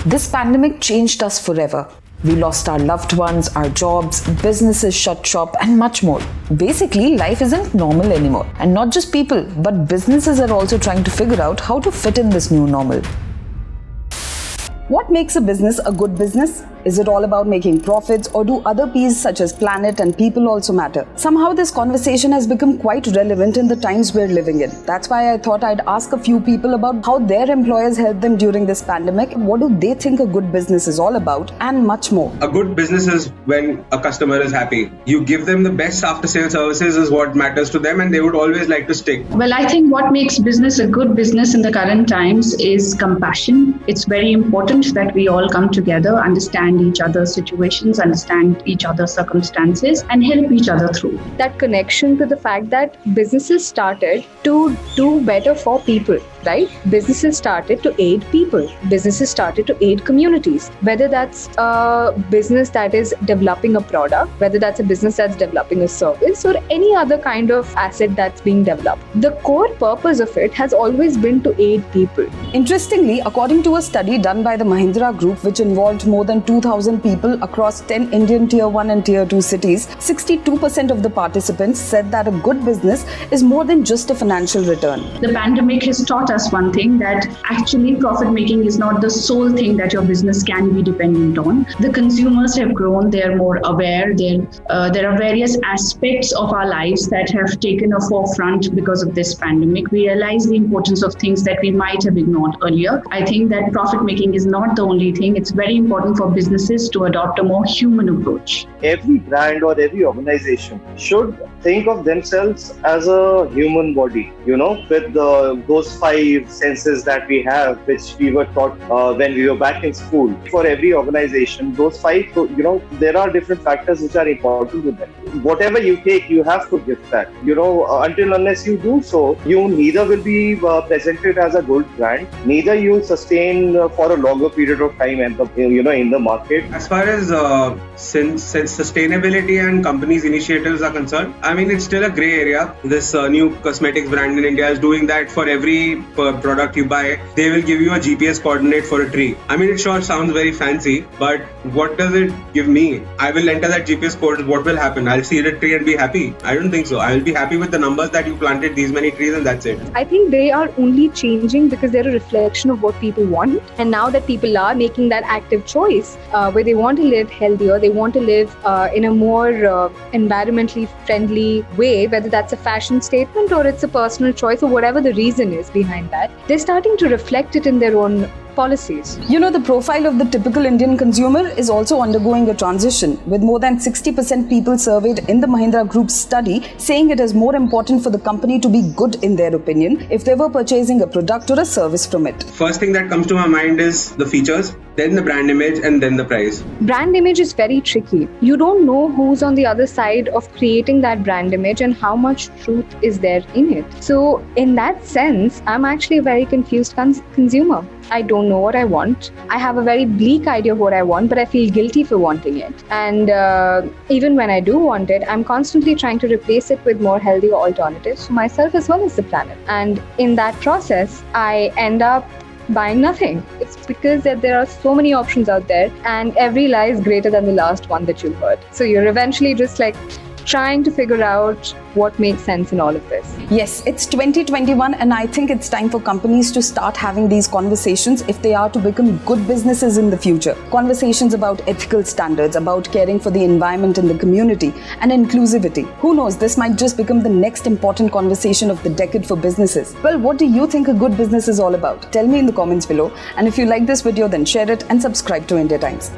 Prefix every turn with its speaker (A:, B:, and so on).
A: This pandemic changed us forever. We lost our loved ones, our jobs, businesses shut shop, and much more. Basically, life isn't normal anymore. And not just people, but businesses are also trying to figure out how to fit in this new normal. What makes a business a good business? Is it all about making profits, or do other P's such as planet and people also matter? Somehow this conversation has become quite relevant in the times we're living in. That's why I thought I'd ask a few people about how their employers helped them during this pandemic, what do they think a good business is all about, and much more.
B: A good business is when a customer is happy. You give them the best after-sales services is what matters to them, and they would always like to stick.
C: Well, I think what makes business a good business in the current times is compassion. It's very important that we all come together, understand each other's situations, understand each other's circumstances, and help each other through.
D: That connection to the fact that businesses started to do better for people, right? Businesses started to aid people. Businesses started to aid communities. Whether that's a business that is developing a product, whether that's a business that's developing a service, or any other kind of asset that's being developed. The core purpose of it has always been to aid people.
A: Interestingly, according to a study done by the Mahindra Group, which involved more than 2,000 people across 10 Indian Tier 1 and Tier 2 cities, 62% of the participants said that a good business is more than just a financial return.
C: The pandemic has taught us one thing, that actually profit making is not the sole thing that your business can be dependent on. The consumers have grown, they are more aware. There are various aspects of our lives that have taken a forefront because of this pandemic. We realize the importance of things that we might have ignored earlier. I think that profit making is not the only thing. It's very important for businesses to adopt a more human approach.
E: Every brand or every organization should think of themselves as a human body, with those 5 senses that we have, which we were taught when we were back in school. For every organization, those 5, there are different factors which are important to them. Whatever you take, you have to give that. Until unless you do so, you neither will be presented as a good brand, neither you sustain for a longer period of time in the market.
B: As far as since sustainability and companies' initiatives are concerned, it's still a grey area. This new cosmetics brand in India is doing that. For every product you buy, they will give you a GPS coordinate for a tree. It sure sounds very fancy, but what does it give me? I will enter that GPS code. What will happen? I'll see the tree and be happy? I don't think so. I will be happy with the numbers that you planted these many trees, and that's it.
D: I think they are only changing because they're a reflection of what people want. And now that people are making that active choice where they want to live healthier, they want to live in a more environmentally friendly way, whether that's a fashion statement or it's a personal choice or whatever the reason is behind that, they're starting to reflect it in their own policies.
A: The profile of the typical Indian consumer is also undergoing a transition, with more than 60% people surveyed in the Mahindra Group's study saying it is more important for the company to be good in their opinion if they were purchasing a product or a service from it.
B: First thing that comes to my mind is the features, then the brand image, and then the price.
D: Brand image is very tricky. You don't know who's on the other side of creating that brand image and how much truth is there in it. So in that sense, I'm actually a very confused consumer. I don't know what I want. I have a very bleak idea of what I want, but I feel guilty for wanting it. And even when I do want it, I'm constantly trying to replace it with more healthier alternatives for myself as well as the planet. And in that process, I end up buying nothing. It's because that there are so many options out there, and every lie is greater than the last one that you heard. So you're eventually just trying to figure out what makes sense in all of this.
A: Yes, it's 2021, and I think it's time for companies to start having these conversations if they are to become good businesses in the future. Conversations about ethical standards, about caring for the environment and the community, and inclusivity. Who knows, this might just become the next important conversation of the decade for businesses. Well, what do you think a good business is all about? Tell me in the comments below. And if you like this video, then share it and subscribe to India Times.